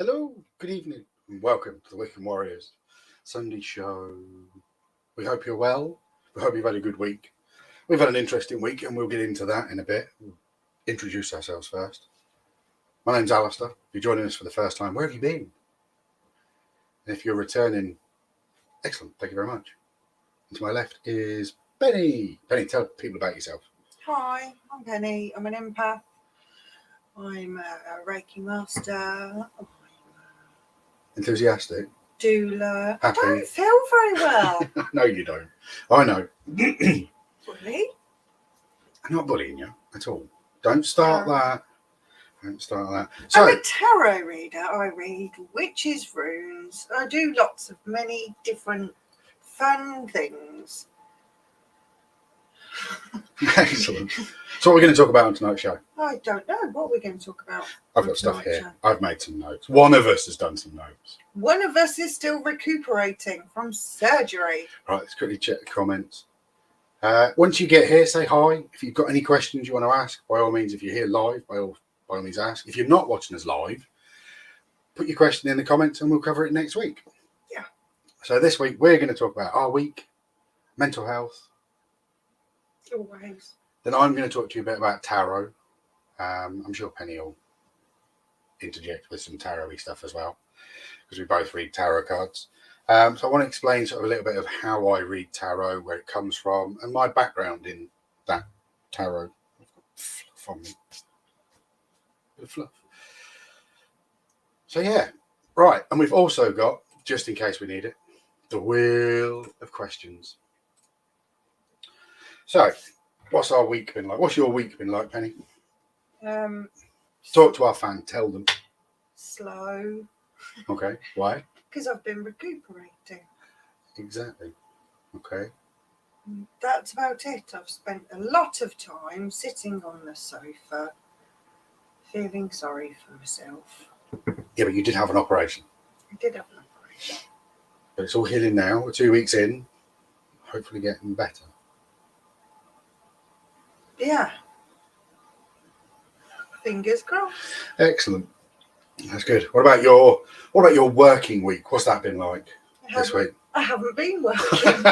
Hello, good evening, and welcome to the Wiccan Warriors Sunday show. We hope you're well. We hope you've had a good week. We've had an interesting week, and we'll get into that in a bit. We'll introduce ourselves first. My name's Alistair. If you're joining us for the first time, where have you been? And if you're returning, excellent, thank you very much. And to my left is Penny. Penny, tell people about yourself. Hi, I'm Penny. I'm an empath. I'm a Reiki master. I'm Enthusiastic. a doula. Happy. I don't feel very well. No, you don't. I know. Really? I'm not bullying you at all. Don't start that. Don't start that. So, I'm a tarot reader. I read witches' runes. I do lots of many different fun things. excellent. So, what we're going to talk about on tonight's show? I don't know what we're going to talk about. I've got stuff here. I've made some notes. One of us has done some notes. One of us is still recuperating from surgery. Right, let's quickly check the comments. Once you get here, say hi. If you've got any questions you want to ask, by all means, if you're here live, by all means ask. If you're not watching us live, put your question in the comments and we'll cover it next week. Yeah. So this week, we're going to talk about our week, mental health. Always. Then I'm going to talk to you a bit about tarot. I'm sure Penny will interject with some tarot-y stuff as well, because we both read tarot cards. So I want to explain sort of a little bit of how I read tarot, where it comes from, and my background in that tarot. Fluff on me. Bit of fluff. So yeah, right. And we've also got, just in case we need it, the wheel of questions. So, what's our week been like? What's your week been like, Penny? Talk to our fan. Tell them. Slow. Okay. Why? Because I've been recuperating. Exactly. Okay. That's about it. I've spent a lot of time sitting on the sofa, feeling sorry for myself. Yeah, but you did have an operation. I did have an operation. But it's all healing now. We're 2 weeks in. Hopefully getting better. Yeah. Fingers crossed. Excellent. That's good. What about your working week? What's that been like this week? I haven't been working.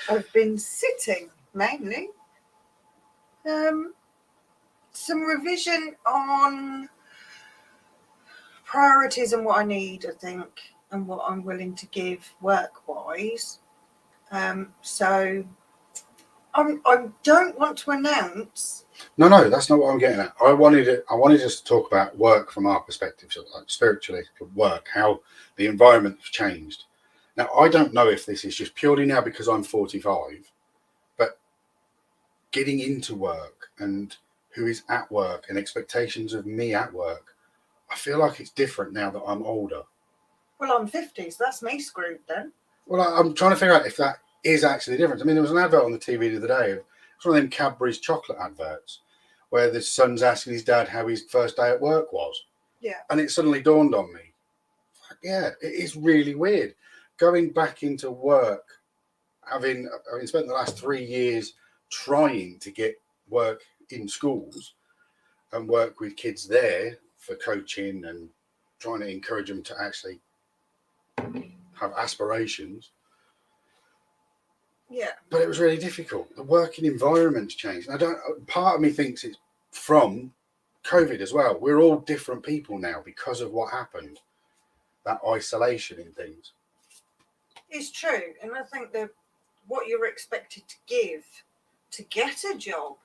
I've been sitting mainly. Some revision on priorities and what I need, I think, and what I'm willing to give work-wise. So I don't want to announce. No, that's not what I'm getting at. I wanted us to talk about work from our perspective, so like spiritually, work, how the environment has changed. Now, I don't know if this is just purely now because I'm 45, but getting into work and who is at work and expectations of me at work, I feel like it's different now that I'm older. Well, I'm 50, so that's me screwed then. Well, I'm trying to figure out if that is actually different. I mean, there was an advert on the TV the other day. It's one of them Cadbury's chocolate adverts where the son's asking his dad how his first day at work was. Yeah. And it suddenly dawned on me. Yeah, it is really weird. Going back into work, having spent the last 3 years trying to get work in schools and work with kids there for coaching and trying to encourage them to actually have aspirations. Yeah. But it was really difficult. The working environment's changed. Part of me thinks it's from COVID as well. We're all different people now because of what happened. That isolation in things. It's true. And I think that what you're expected to give to get a job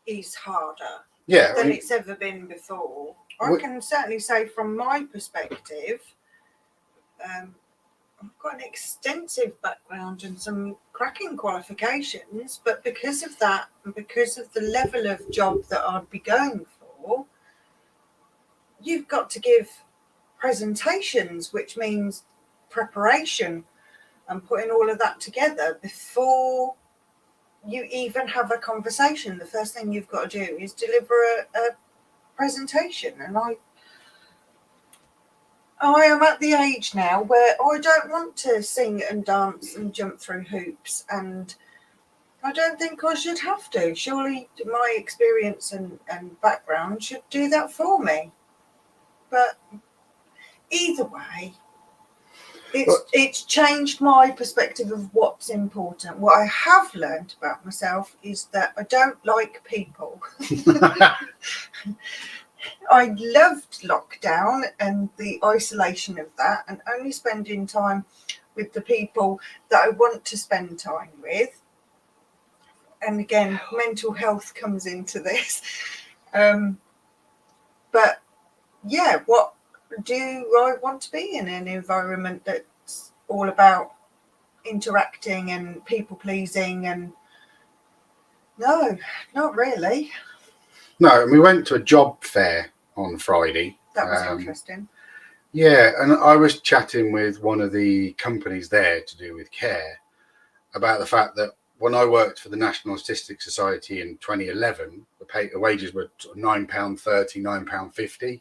is harder than it's ever been before. I can certainly say from my perspective, I've got an extensive background and some cracking qualifications, but because of that and because of the level of job that I'd be going for, you've got to give presentations, which means preparation and putting all of that together before you even have a conversation. The first thing you've got to do is deliver a presentation, and I am at the age now where I don't want to sing and dance and jump through hoops, and I don't think I should have to. Surely my experience and background should do that for me. But either way, it's changed my perspective of what's important. What I have learned about myself is that I don't like people. I loved lockdown and the isolation of that, and only spending time with the people that I want to spend time with. And again, mental health comes into this. But yeah, what do I want to be in an environment that's all about interacting and people pleasing? And no, not really. No, and we went to a job fair on Friday. That was interesting. Yeah, and I was chatting with one of the companies there to do with care about the fact that when I worked for the National Statistic Society in 2011, the wages were £9.30, £9.50.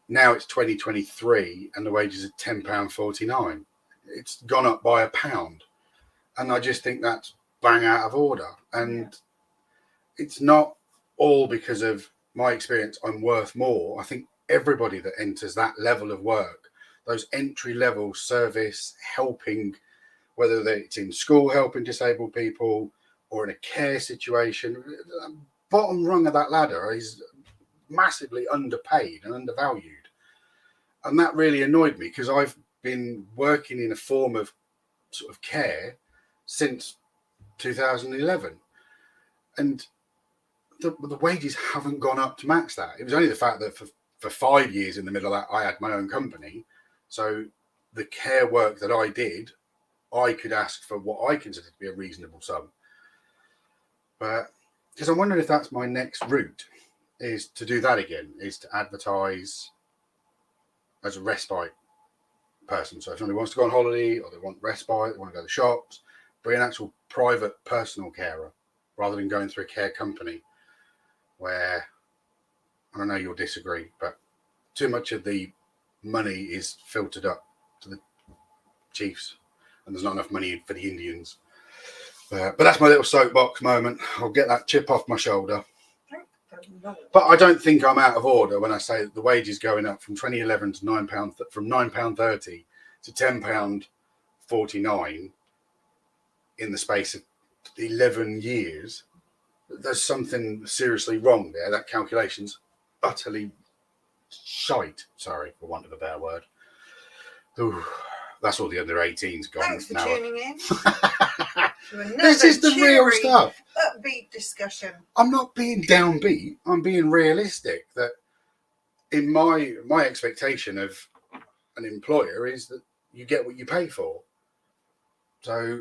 Now it's 2023 and the wages are £10.49. It's gone up by £1. And I just think that's bang out of order. And it's not all because of my experience I'm worth more. I think everybody that enters that level of work, those entry level service helping, whether it's in school helping disabled people or in a care situation, bottom rung of that ladder is massively underpaid and undervalued. And that really annoyed me because I've been working in a form of sort of care since 2011. And the wages haven't gone up to match that. It was only the fact that for 5 years in the middle of that, I had my own company. So the care work that I did, I could ask for what I consider to be a reasonable sum. But because I'm wondering if that's my next route, is to do that again, is to advertise as a respite person. So if somebody wants to go on holiday or they want respite, they want to go to the shops, be an actual private personal carer rather than going through a care company where, I know you'll disagree, but too much of the money is filtered up to the chiefs and there's not enough money for the Indians. But that's my little soapbox moment. I'll get that chip off my shoulder. But I don't think I'm out of order when I say that the wage is going up from 2011 to £9, from £9.30 to £10.49 in the space of 11 years. There's something seriously wrong there. That calculation's utterly shite. Sorry, for want of a better word. Ooh, that's all the under 18s gone. Thanks for tuning in. This is the real stuff. Upbeat discussion. I'm not being downbeat. I'm being realistic. That in my expectation of an employer is that you get what you pay for. So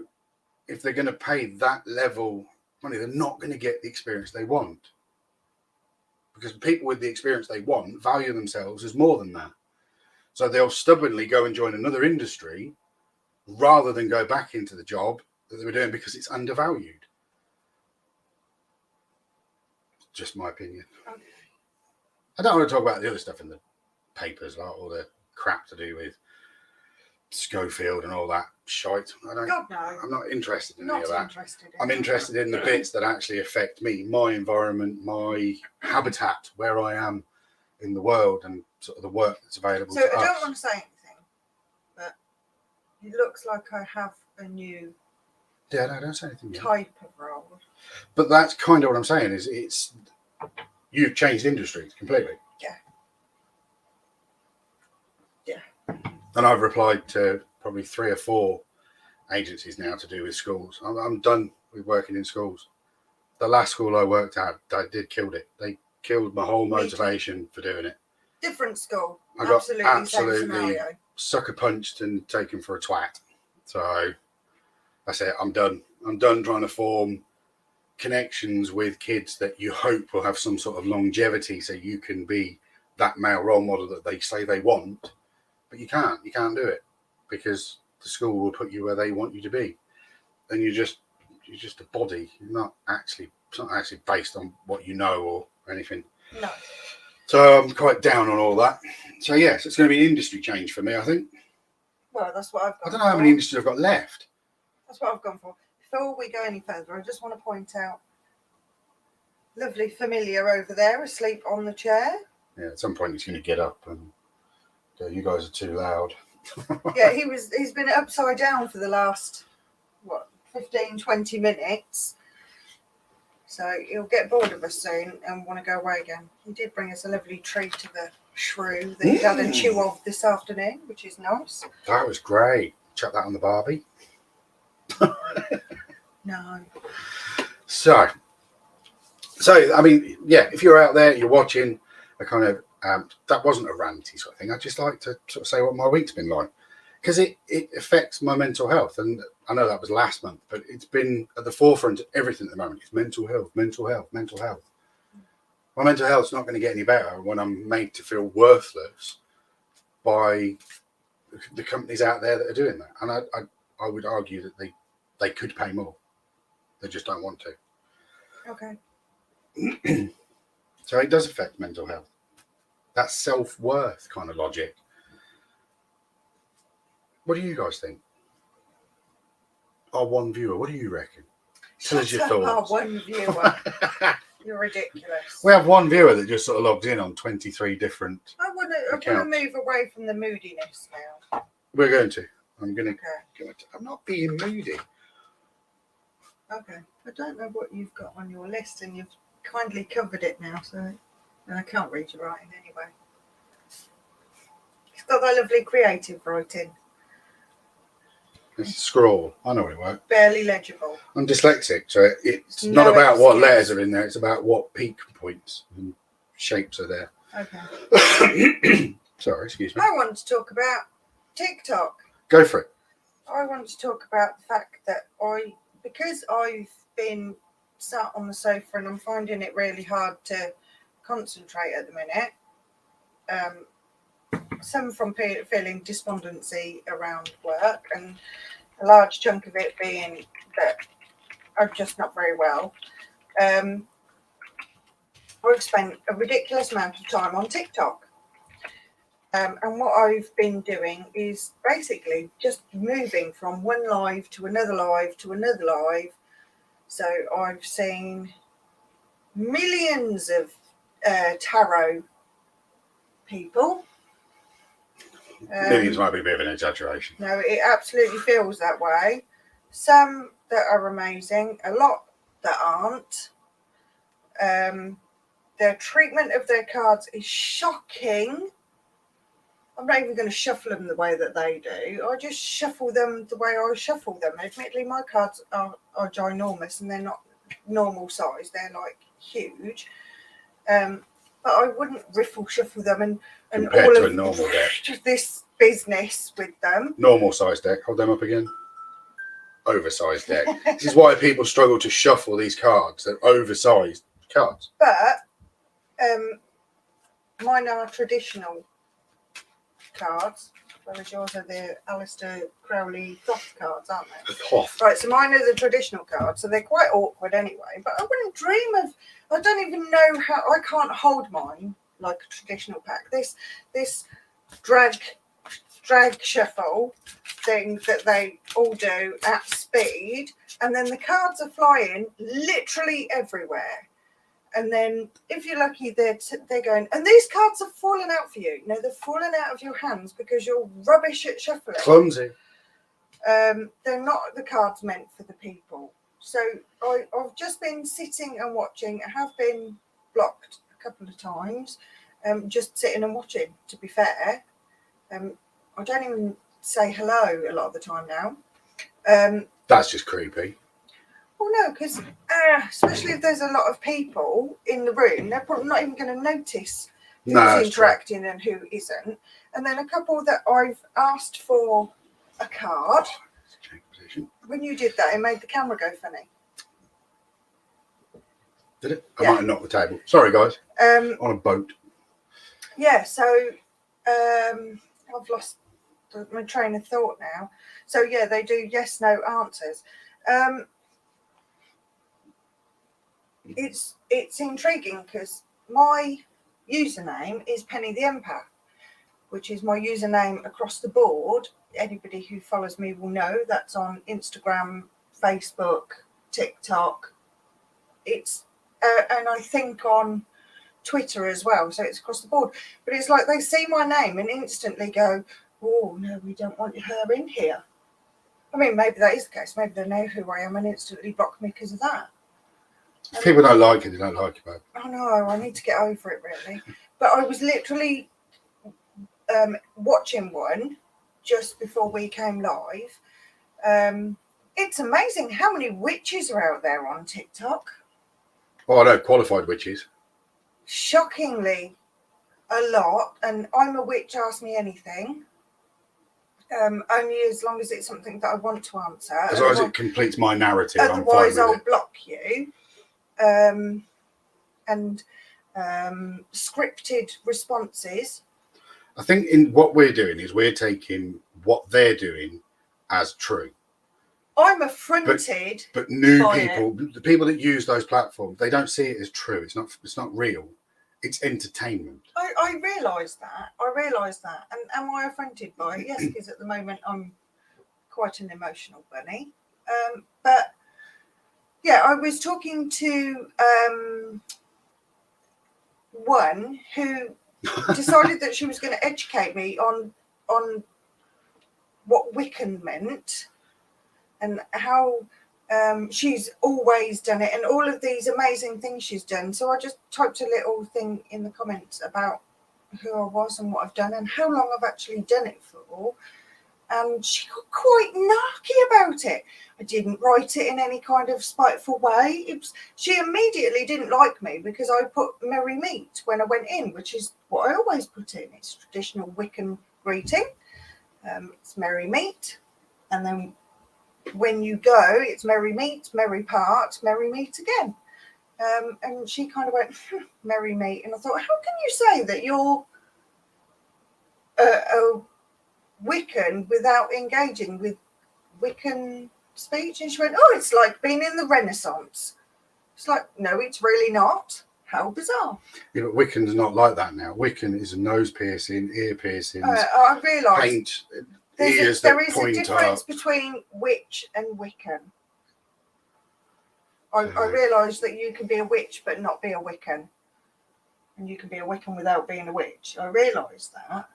if they're going to pay that level money, they're not going to get the experience they want. Because people with the experience they want value themselves as more than that. So they'll stubbornly go and join another industry rather than go back into the job that they were doing because it's undervalued. Just my opinion. Okay. I don't want to talk about the other stuff in the papers, like all the crap to do with Schofield and all that shite. God, no. I'm not interested in any of that. I'm interested in the bits that actually affect me, my environment, my habitat, where I am in the world, and sort of the work that's available to us. So I don't want to say anything, but it looks like I have a new don't say anything type of role. But that's kind of what I'm saying, is it's you've changed industries completely. Yeah. And I've replied to probably 3 or 4 agencies now to do with schools. I'm done with working in schools. The last school I worked at, I did killed it. They killed my whole motivation for doing it. Different school. I got absolutely sucker punched and taken for a twat. So that's it. I'm done. I'm done trying to form connections with kids that you hope will have some sort of longevity so you can be that male role model that they say they want. But you can't do it because the school will put you where they want you to be. And you're just a body. It's not actually based on what you know or anything. No. So I'm quite down on all that. So yes, it's going to be an industry change for me, I think. Well, that's what I've got. I don't know how many industries I've got left. That's what I've gone for. Before we go any further, I just want to point out lovely familiar over there asleep on the chair. Yeah, at some point he's going to get up and Go, you guys are too loud. Yeah, he's been upside down for the last 15-20 minutes. So he'll get bored of us soon and want to go away again. He did bring us a lovely treat to the shrew that he's had a chew of this afternoon, which is nice. That was great. Chuck that on the Barbie. No. So I mean, yeah, if you're out there, you're watching a kind of that wasn't a ranty sort of thing. I just like to sort of say what my week's been like, because it affects my mental health. And I know that was last month, but it's been at the forefront of everything at the moment. It's mental health. My mental health's not going to get any better when I'm made to feel worthless by the companies out there that are doing that. And I would argue that they could pay more. They just don't want to. Okay. So it does affect mental health. That self-worth kind of logic. What do you guys think? Our one viewer, what do you reckon? Tell us your thoughts. Our one viewer. You're ridiculous. We have one viewer that just sort of logs in on 23 different I want to move away from the moodiness now. We're going to. I'm going to. Okay. I'm not being moody. Okay. I don't know what you've got on your list, and you've kindly covered it now, so I can't read your writing anyway. It's got that lovely creative writing. It's a scroll. I know it won't. Barely legible. I'm dyslexic, so it's not about what letters are in there. It's about what peak points and shapes are there. Okay. Sorry, excuse me. I want to talk about TikTok. Go for it. I want to talk about the fact that because I've been sat on the sofa and I'm finding it really hard to concentrate at the minute. Some from feeling despondency around work, and a large chunk of it being that I'm just not very well. I've spent a ridiculous amount of time on TikTok. And what I've been doing is basically just moving from one live to another live to another live. So I've seen millions of tarot people. Millions might be a bit of an exaggeration. No, it absolutely feels that way. Some that are amazing, a lot that aren't. Their treatment of their cards is shocking. I'm not even going to shuffle them the way that they do. I just shuffle them the way I shuffle them. Admittedly, my cards are ginormous and they're not normal size. They're like huge. But I wouldn't riffle shuffle them and compared all to of a normal deck. This business with them. Normal size deck. Hold them up again. Oversized deck. This is why people struggle to shuffle these cards. They're oversized cards. But mine are traditional cards, whereas yours are the Alistair Crowley Thoth cards, aren't they? Thoth. Right, so mine are the traditional cards, so they're quite awkward anyway. But I wouldn't dream of. I don't even know how. I can't hold mine like a traditional pack. This drag shuffle thing that they all do at speed, and then the cards are flying literally everywhere. And then, if you're lucky, they're going, and these cards are falling out for you. No, they're falling out of your hands because you're rubbish at shuffling. Clumsy. They're not the cards meant for the people. So I've just been sitting and watching. I have been blocked a couple of times, just sitting and watching, to be fair. I don't even say hello a lot of the time now. That's just creepy. Well, no, because especially if there's a lot of people in the room, they're probably not even going to notice who's interacting and who isn't. And then a couple that I've asked for a card. When you did that, it made the camera go funny. Did it? I might have knocked the table. Sorry, guys. On a boat. Yeah, so I've lost my train of thought now. So, yeah, they do yes, no answers. It's intriguing because my username is Penny the Empath, which is my username across the board. Anybody who follows me will know that's on Instagram, Facebook, TikTok. It's and I think on Twitter as well, so it's across the board. But it's like they see my name and instantly go, oh, no, we don't want her in here. I mean, maybe that is the case. Maybe they know who I am and instantly block me because of that. If people don't like it, they don't like it, babe. I know, I need to get over it, really. But I was literally watching one just before we came live. It's amazing how many witches are out there on TikTok. Oh, I know, qualified witches. Shockingly, a lot. And I'm a witch, ask me anything. Only as long as it's something that I want to answer. As long as it completes my narrative, otherwise I'm fine with I'll it. block you. And scripted responses. I think in what we're doing is we're taking what they're doing as true. I'm affronted. But new by people, the people that use those platforms, they don't see it as true. It's not real. It's entertainment. I realise that. And am I affronted by it? Yes, because at the moment I'm quite an emotional bunny. But yeah, I was talking to one who decided that she was going to educate me on what Wiccan meant and how she's always done it and all of these amazing things she's done. So I just typed a little thing in the comments about who I was and what I've done and how long I've actually done it for. And she got quite narky about it. I didn't write it in any kind of spiteful way. She immediately didn't like me because I put merry meet when I went in, which is what I always put in. It's traditional Wiccan greeting. It's merry meet. And then when you go, it's merry meet, merry part, merry meet again. And she kind of went, merry meet. And I thought, how can you say that you're a Wiccan without engaging with Wiccan speech? And she went, oh, it's like being in the Renaissance. It's like, no, it's really not. How bizarre. Yeah, but Wiccan's not like that now. Wiccan is a nose piercing, ear piercings, I realise paint there ears is that a point difference up. between witch and Wiccan. I realise that you can be a witch but not be a Wiccan. And you can be a Wiccan without being a witch. I realise that.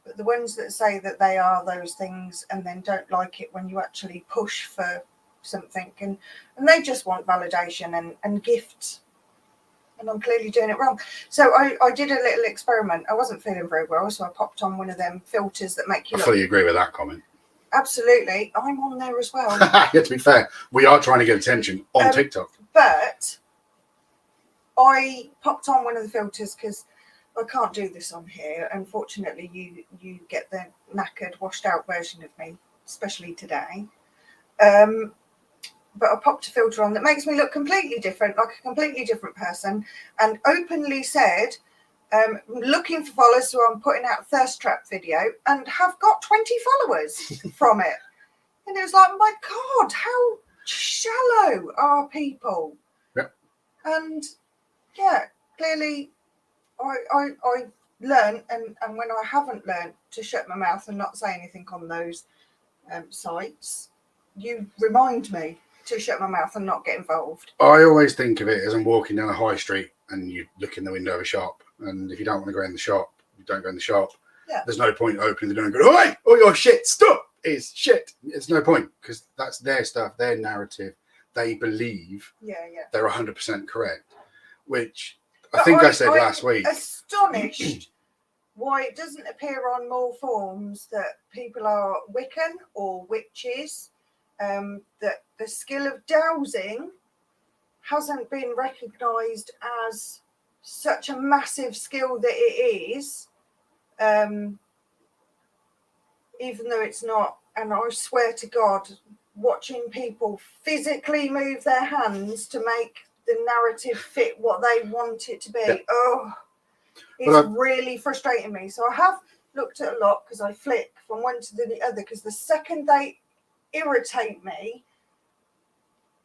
But the ones that say that they are those things and then don't like it when you actually push for something and they just want validation and gifts. And I'm clearly doing it wrong. So I did a little experiment. I wasn't feeling very well, so I popped on one of them filters that make you I fully agree with that comment. Absolutely. I'm on there as well. Yeah, to be fair, we are trying to get attention on TikTok. But I popped on one of the filters because I can't do this on here. Unfortunately, you get the knackered, washed out version of me, especially today. But I popped a filter on that makes me look completely different, like a completely different person, and openly said, looking for followers, so I'm putting out a thirst trap video and have got 20 followers from it. And it was like, my God, how shallow are people? Yep. And yeah, clearly I learned, and when I haven't learned to shut my mouth and not say anything on those sites, you remind me to shut my mouth and not get involved. I always think of it as I'm walking down a high street and you look in the window of a shop, and if you don't want to go in the shop, you don't go in the shop. Yeah. There's no point opening the door and going, "Oi, oh your shit, stop! It's shit." It's no point because that's their stuff, their narrative. They believe they're 100% correct, which I think I said last week. Astonished why it doesn't appear on more forms that people are Wiccan or witches. That the skill of dowsing hasn't been recognised as such a massive skill that it is, even though it's not. And I swear to God, watching people physically move their hands to make the narrative fit what they want it to be, it's really frustrating me. So I have looked at a lot because I flick from one to the other, because the second they irritate me,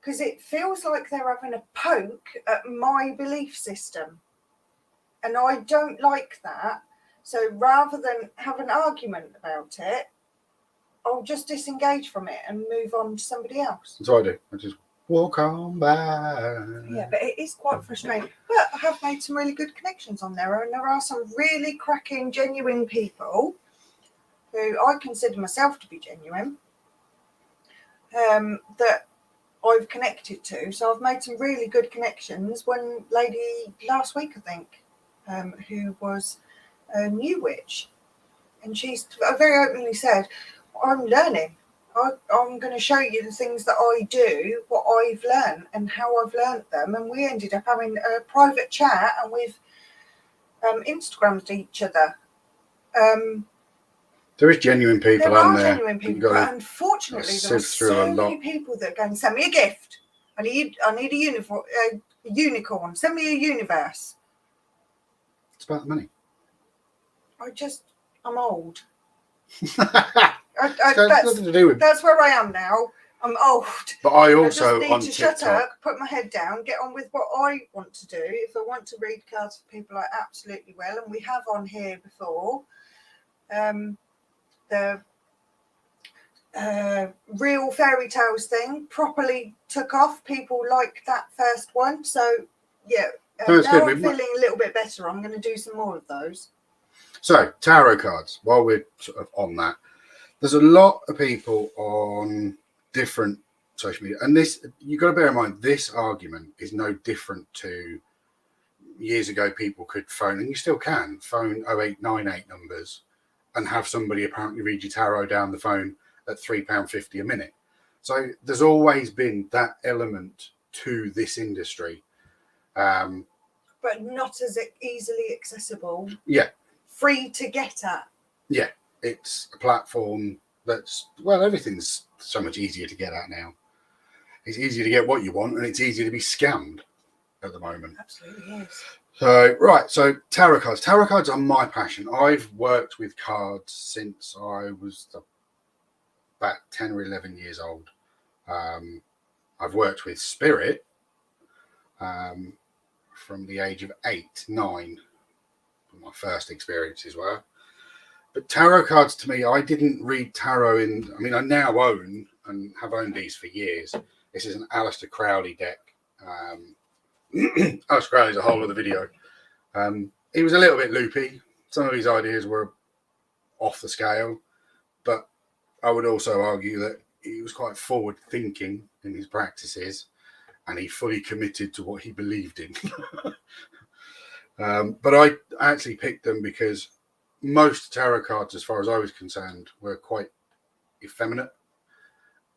because it feels like they're having a poke at my belief system, and I don't like that. So rather than have an argument about it, I'll just disengage from it and move on to somebody else. That's what I do. I just Walk on by. Yeah, but it is quite frustrating. But I have made some really good connections on there, and there are some really cracking, genuine people who I consider myself to be genuine, that I've connected to. So I've made some really good connections. One lady last week, I think, who was a new witch, and she's very openly said, I'm learning. I'm going to show you the things that I do, what I've learned and how I've learned them. And we ended up having a private chat, and we've Instagrammed each other. There is genuine people There on are there. genuine You've people, got but to unfortunately, there are sift through a so many lot. people that are going, send me a gift. I need a unicorn. Send me a universe. It's about the money. I'm old. It's got nothing to do with. That's where I am now. I'm old. But I I just also need on to TikTok. shut up, put my head down, get on with what I want to do. If I want to read cards for people, I absolutely will. And we have on here before the real fairy tales thing properly took off. People liked that first one. So, yeah, No, it's now good. I'm feeling a little bit better. I'm going to do some more of those. So, tarot cards, while we're sort of on that, there's a lot of people on different social media. And this, you've got to bear in mind, this argument is no different to years ago. People could phone, and you still can, phone 0898 numbers and have somebody apparently read your tarot down the phone at £3.50 a minute. So there's always been that element to this industry. But not as easily accessible. Yeah. Free to get at. Yeah. It's a platform that's, well, everything's so much easier to get at now. It's easier to get what you want, and it's easier to be scammed at the moment. Absolutely is. So, right. So tarot cards. Tarot cards are my passion. I've worked with cards since I was about 10 or 11 years old. I've worked with spirit from the age of 8, 9. My first experiences were. But tarot cards, to me, I didn't read tarot I now own and have owned these for years. This is an Alistair Crowley deck. Alistair Crowley's a whole other video. He was a little bit loopy. Some of his ideas were off the scale, but I would also argue that he was quite forward thinking in his practices, and he fully committed to what he believed in. But I actually picked them because most tarot cards, as far as I was concerned, were quite effeminate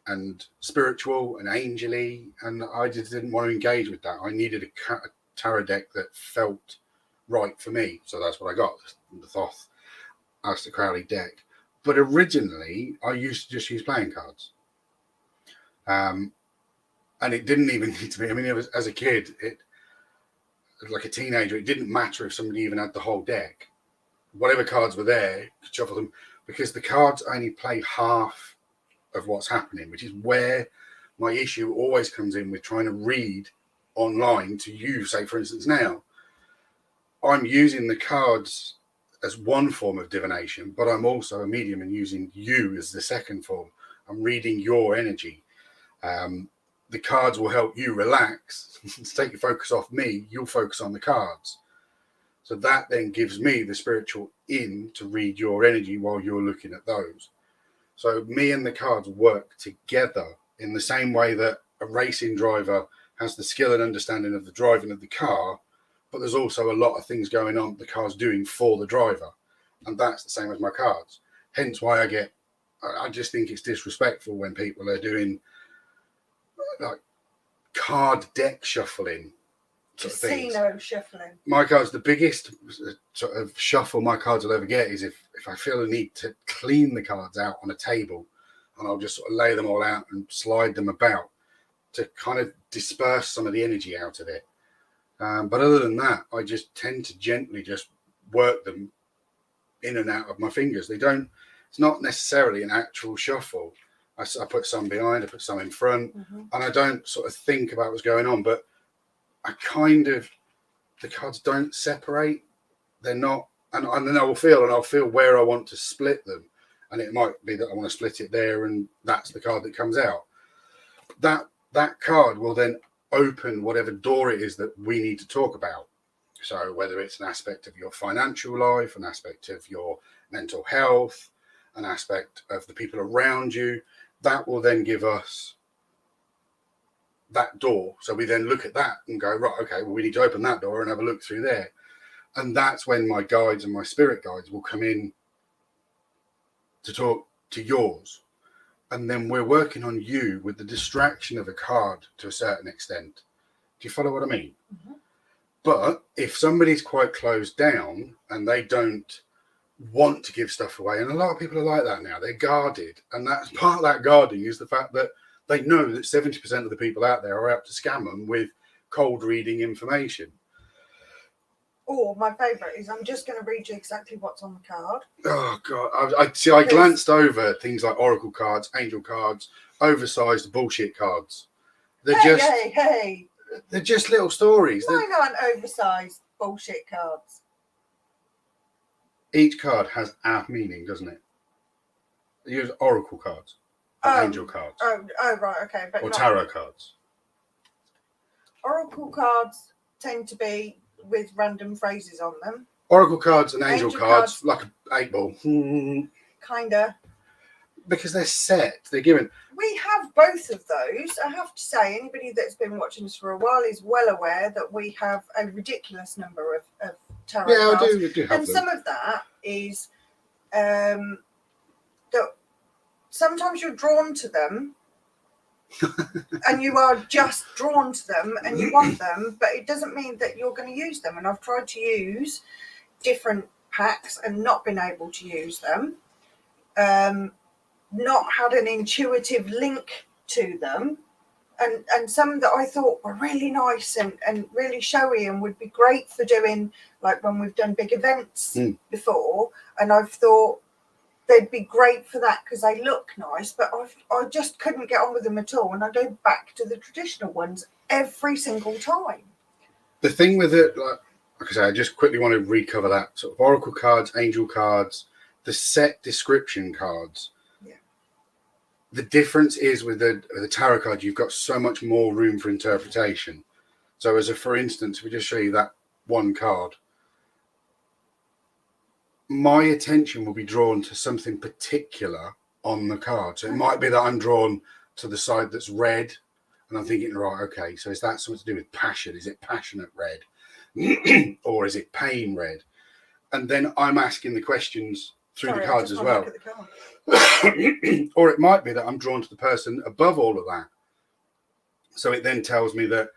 and spiritual and angel-y, and I just didn't want to engage with that. I needed a tarot deck that felt right for me, so that's what I got, the Thoth Alistair Crowley deck. But originally, I used to just use playing cards. And it didn't even need to be, it was, as a kid, like a teenager, it didn't matter if somebody even had the whole deck. Whatever cards were there, you could shuffle them, because the cards only play half of what's happening, which is where my issue always comes in with trying to read online to you. Say, for instance, now I'm using the cards as one form of divination, but I'm also a medium and using you as the second form. I'm reading your energy. The cards will help you relax. Take your focus off me, you'll focus on the cards. So that then gives me the spiritual in to read your energy while you're looking at those. So me and the cards work together in the same way that a racing driver has the skill and understanding of the driving of the car, but there's also a lot of things going on the car's doing for the driver. And that's the same as my cards. Hence why I just think it's disrespectful when people are doing like card deck shuffling. Casino shuffling. My cards, the biggest sort of shuffle my cards will ever get is if I feel a need to clean the cards out on a table, and I'll just sort of lay them all out and slide them about to kind of disperse some of the energy out of it. But other than that, I just tend to gently just work them in and out of my fingers. It's not necessarily an actual shuffle. I put some behind, I put some in front, and I don't sort of think about what's going on, but the cards don't separate. They're not, and then I'll feel where I want to split them. And it might be that I want to split it there, and that's the card that comes out. That that card will then open whatever door it is that we need to talk about. So whether it's an aspect of your financial life, an aspect of your mental health, an aspect of the people around you, that will then give us that door. So we then look at that and go, right, okay, well, we need to open that door and have a look through there. And that's when my guides and my spirit guides will come in to talk to yours. And then we're working on you with the distraction of a card to a certain extent. Do you follow what I mean? Mm-hmm. But if somebody's quite closed down and they don't want to give stuff away, and a lot of people are like that now, they're guarded. And that's part of that guarding is the fact that they know that 70% of the people out there are out to scam them with cold reading information. Or my favourite is, I'm just going to read you exactly what's on the card. Oh, God. I glanced over things like oracle cards, angel cards, oversized bullshit cards. They're They're just little stories. Mine aren't oversized bullshit cards. Each card has a meaning, doesn't it? You use oracle cards, angel cards. Oh, right, okay. But or tarot cards. Oracle cards tend to be with random phrases on them. Oracle cards and angel cards, like an 8-ball. Kinda. Because they're set, they're given. We have both of those. I have to say, anybody that's been watching us for a while is well aware that we have a ridiculous number of tarot cards. I do have and them. some of that is that sometimes you're drawn to them and you are just drawn to them and you want them, but it doesn't mean that you're going to use them. And I've tried to use different packs and not been able to use them. Not had an intuitive link to them, and some that I thought were really nice and really showy and would be great for doing, like when we've done big events before, and I've thought they'd be great for that because they look nice, but I just couldn't get on with them at all, and I go back to the traditional ones every single time. The thing with it, like I say, I just quickly want to recover that sort of oracle cards, angel cards, the set description cards. The difference is with the tarot card, you've got so much more room for interpretation. So for instance, if we just show you that one card, my attention will be drawn to something particular on the card. So it might be that I'm drawn to the side that's red and I'm thinking, right, okay, so is that something to do with passion? Is it passionate red? Or is it pain red? And then I'm asking the questions through the cards as well. Or it might be that I'm drawn to the person above all of that. So it then tells me that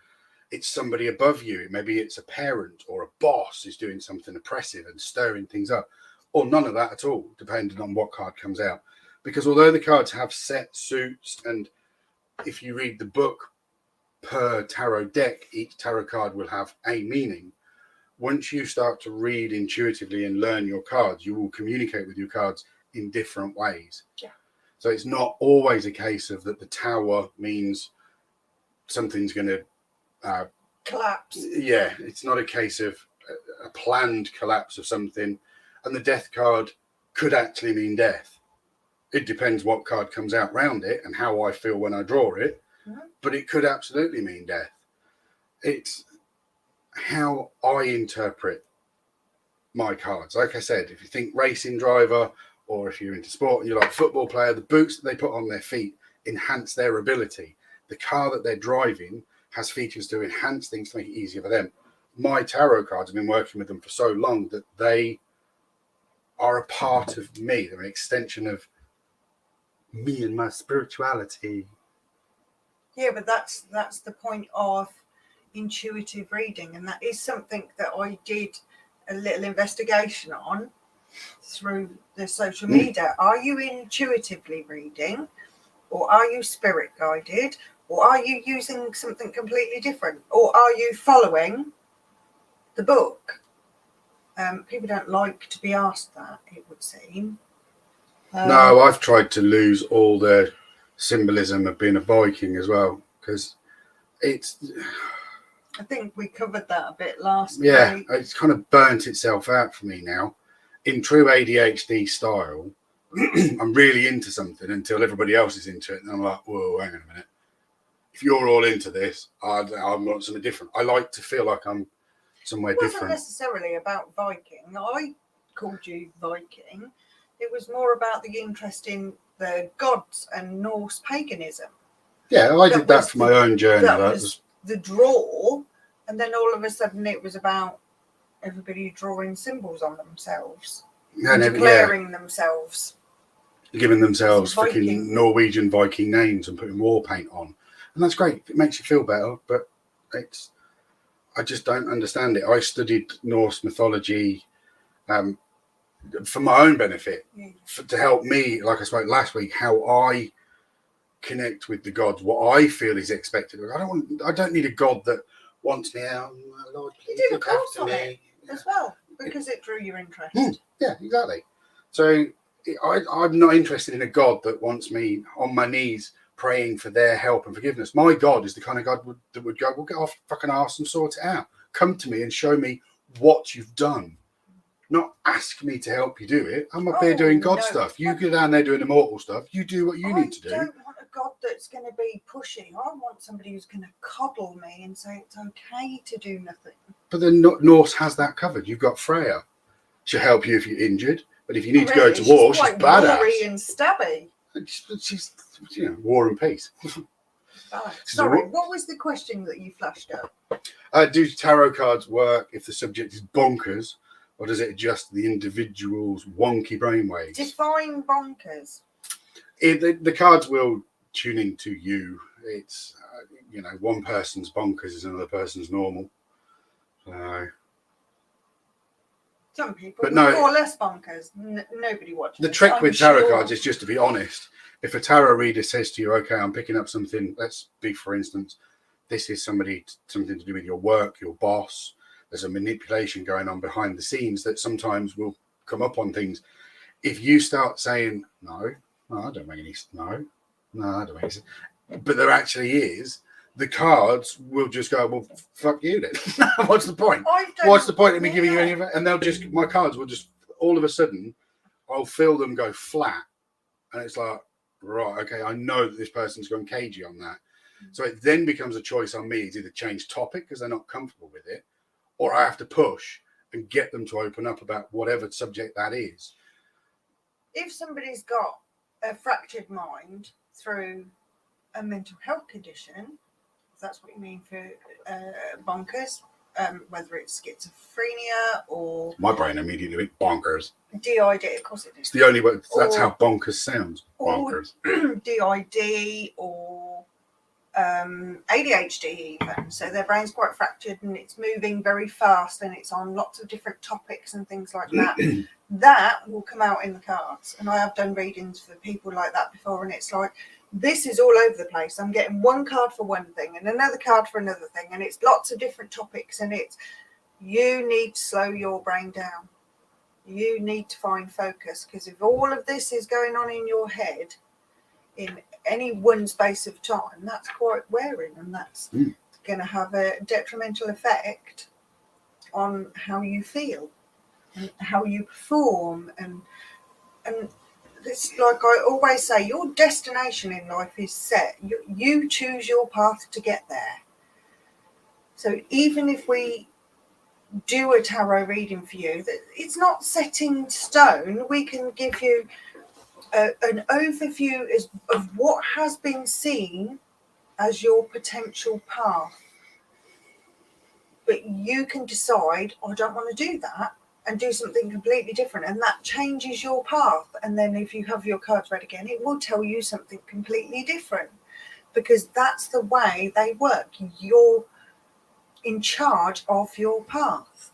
it's somebody above you. Maybe it's a parent or a boss who's doing something oppressive and stirring things up, or none of that at all, depending on what card comes out. Because although the cards have set suits, and if you read the book per tarot deck, each tarot card will have a meaning. Once you start to read intuitively and learn your cards, you will communicate with your cards in different ways. Yeah. So it's not always a case of that the tower means something's going to collapse. Yeah, it's not a case of a planned collapse of something. And the death card could actually mean death. It depends what card comes out round it and how I feel when I draw it. Mm-hmm. But it could absolutely mean death. It's how I interpret my cards. Like I said, if you think racing driver, or if you're into sport and you're like a football player, the boots that they put on their feet enhance their ability. The car that they're driving has features to enhance things to make it easier for them. My tarot cards, have been working with them for so long that they are a part of me. They're an extension of me and my spirituality. Yeah, but that's the point of intuitive reading, and that is something that I did a little investigation on through the social media. Are you intuitively reading, or are you spirit guided, or are you using something completely different, or are you following the book? People don't like to be asked that, it would seem. No, I've tried to lose all the symbolism of being a Viking as well, because it's... I think we covered that a bit last week. Yeah, it's kind of burnt itself out for me now. In true ADHD style, I'm really into something until everybody else is into it. And I'm like, whoa, hang on a minute. if you're all into this, I want something different. I like to feel like I'm somewhere It wasn't different. necessarily about Viking. I called you Viking. It was more about the interest in the gods and Norse paganism. Yeah, I did that for my own journey. That was the draw, and then all of a sudden it was about everybody drawing symbols on themselves and declaring themselves. Giving themselves fucking Norwegian Viking names and putting war paint on. And that's great. It makes you feel better, but I just don't understand it. I studied Norse mythology for my own benefit, to help me, like I spoke last week, how I connect with the gods, what I feel is expected. I don't need a god that wants me out. Oh, Lord, please you did a course on it as well, because it drew your interest. Yeah, exactly. So I'm not interested in a god that wants me on my knees praying for their help and forgiveness. My God is the kind of God that would go, well, get off fucking arse and sort it out. Come to me and show me what you've done. Not ask me to help you do it. I'm up here doing God stuff. You go down there doing immortal stuff. You do what you need to do. I don't want a God that's going to be pushy. I want somebody who's going to coddle me and say it's okay to do nothing. But the Norse has that covered. You've got Freya. She'll help you if you're injured. But if you need to go to war, she's badass. Gory and stabby. She's war and peace. Sorry, what was the question that you flashed up? Do tarot cards work if the subject is bonkers, or does it adjust the individual's wonky brainwaves? Define bonkers. The cards will tune into you. It's one person's bonkers is another person's normal. Some people but more or less bonkers. Nobody watches. The trick with tarot cards is just to be honest. If a tarot reader says to you, okay, I'm picking up something, let's be, for instance, this is something to do with your work, your boss. There's a manipulation going on behind the scenes that sometimes will come up on things. If you start saying, no, I don't make any, no, I don't make any, but there actually is, the cards will just go, well, fuck you then. What's the point? What's the point of me giving you any of it? And my cards will just, all of a sudden, I'll feel them go flat. And it's like, right, okay, I know that this person's gone cagey on that. So it then becomes a choice on me to either change topic because they're not comfortable with it, or I have to push and get them to open up about whatever subject that is. If somebody's got a fractured mind through a mental health condition, if that's what you mean for bonkers, whether it's schizophrenia or... My brain immediately went bonkers. DID, of course it is. It's the only word, that's how bonkers sounds, bonkers. DID or ADHD even. So their brain's quite fractured and it's moving very fast and it's on lots of different topics and things like that. That will come out in the cards. And I have done readings for people like that before, and it's like, this is all over the place. I'm getting one card for one thing and another card for another thing, and it's lots of different topics, and it's, you need to slow your brain down. You need to find focus, because if all of this is going on in your head in any one space of time, that's quite wearing, and that's going to have a detrimental effect on how you feel and how you perform. And it's like I always say, your destination in life is set. You choose your path to get there. So even if we do a tarot reading for you, that it's not set in stone. We can give you an overview of what has been seen as your potential path. But you can decide, I don't want to do that, and do something completely different, and that changes your path. And then if you have your cards read again, it will tell you something completely different, because that's the way they work. You're in charge of your path.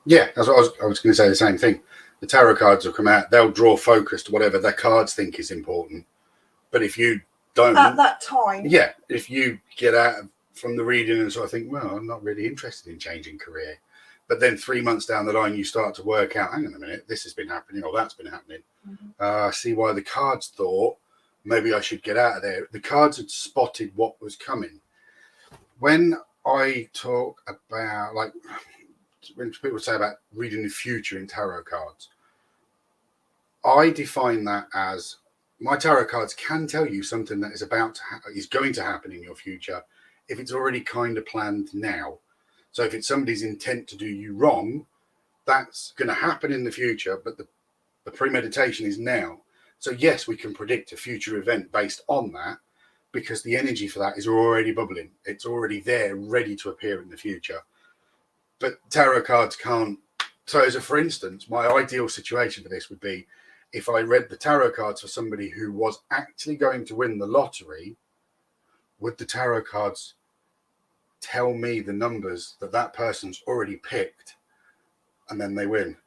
Yeah, that's what I was going to say, the same thing. The tarot cards will come out, they'll draw focus to whatever their cards think is important. But if you don't... At that time. Yeah, if you get out from the reading and sort of think, well, I'm not really interested in changing career. But then 3 months down the line, you start to work out, hang on a minute, this has been happening or that's been happening. I see why the cards thought maybe I should get out of there. The cards had spotted what was coming. When I talk about, like, when people say about reading the future in tarot cards, I define that as my tarot cards can tell you something that is is going to happen in your future if it's already kind of planned now. So if it's somebody's intent to do you wrong, that's going to happen in the future, but the premeditation is now. So yes, we can predict a future event based on that, because the energy for that is already bubbling. It's already there, ready to appear in the future. But tarot cards can't. So for instance, my ideal situation for this would be if I read the tarot cards for somebody who was actually going to win the lottery, would the tarot cards tell me the numbers that person's already picked and then they win?